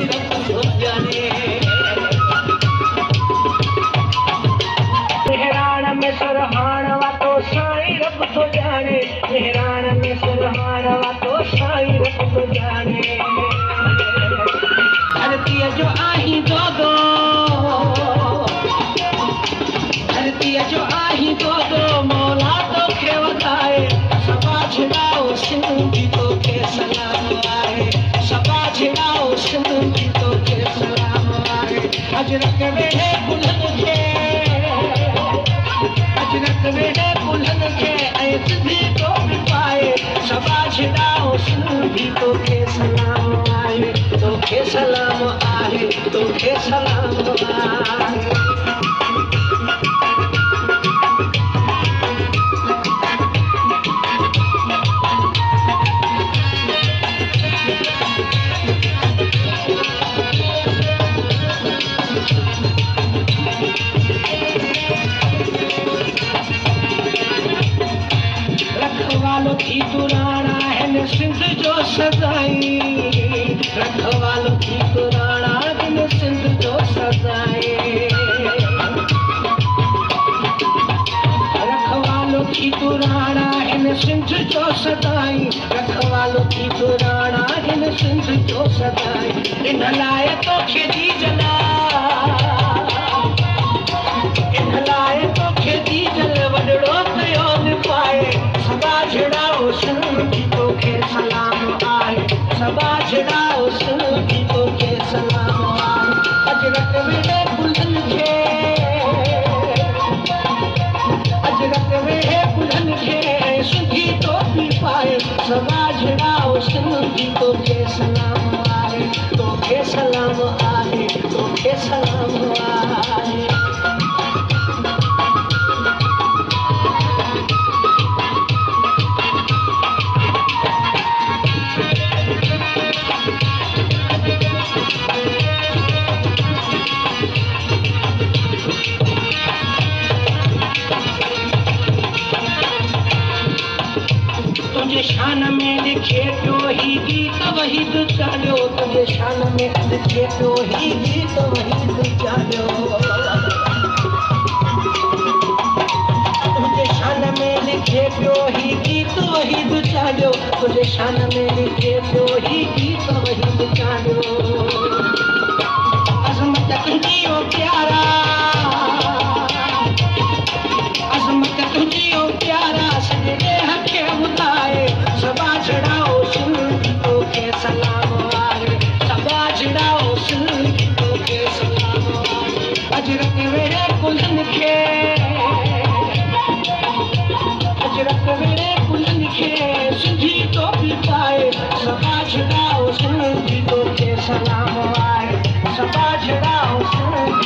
साईं रब तो जाने मेहरान में सुरहान वातो साईं रब तो जाने मेहरान में सुरहान वातो साईं रब तो जाने धरती जो आही दो धरती जो आही दो मौला तो खे वधाए सबा छिड़ाओ सिंधी तो के सलाम आए सबा छिड़ाओ सिंधी तो के सलाम आए अजरक वेड़े कुल्हन के अजरक वेड़े कुल्हन के ऐ सिंधी तो पाए सबा छिड़ाओ सिंधी तो के सलाम आए तो के सलाम आए तो के सलाम आए रखवालो थी पुराना है न सिंध जो सदाई रखवालो थी पुराना है न सिंध जो सदाई रखवालो थी पुराना है न सिंध जो सदाई रखवालो थी पुराना है न सिंध जो सदाई इन लाए तो खेती जला इन लाए तो खेती जल वडड़ो कयो न पाए सबा छिड़ाओ सिंधी तो के सलाम आए सबा छिड़ाओ सिंधी तो के सलाम आए अजरक वेड़े कुल्हन के अजरक वेड़े कुल्हन के सिंधी तो पी पाए सबा छिड़ाओ सिंधी तो के सलाम आए तो के सलाम आए तो के सलाम आए तुझे शान में लिखे तो ही गीत वही तू चालो तुझे शान में लिखे तो ही गीत वही तू चालो तुझे शान में लिखे तो ही गीत वही तू चालो तुझे शान में लिखे तो ही गीत वही तू चालो अजमत तुझी ओ प्यारा अजमत तुझी ओ प्यारा सजने हके बुलाए सबा छिड़ाओ सिंधी तो के सलाम आए सबा छिड़ाओ सिंधी तो के सलाम आए अजरक वेड़े कुल्हन के अजरक वेड़े कुल्हन के सिंधी तो पी पाए सबा छिड़ाओ सिंधी तो के सलाम आए सबा छिड़ाओ सिंधी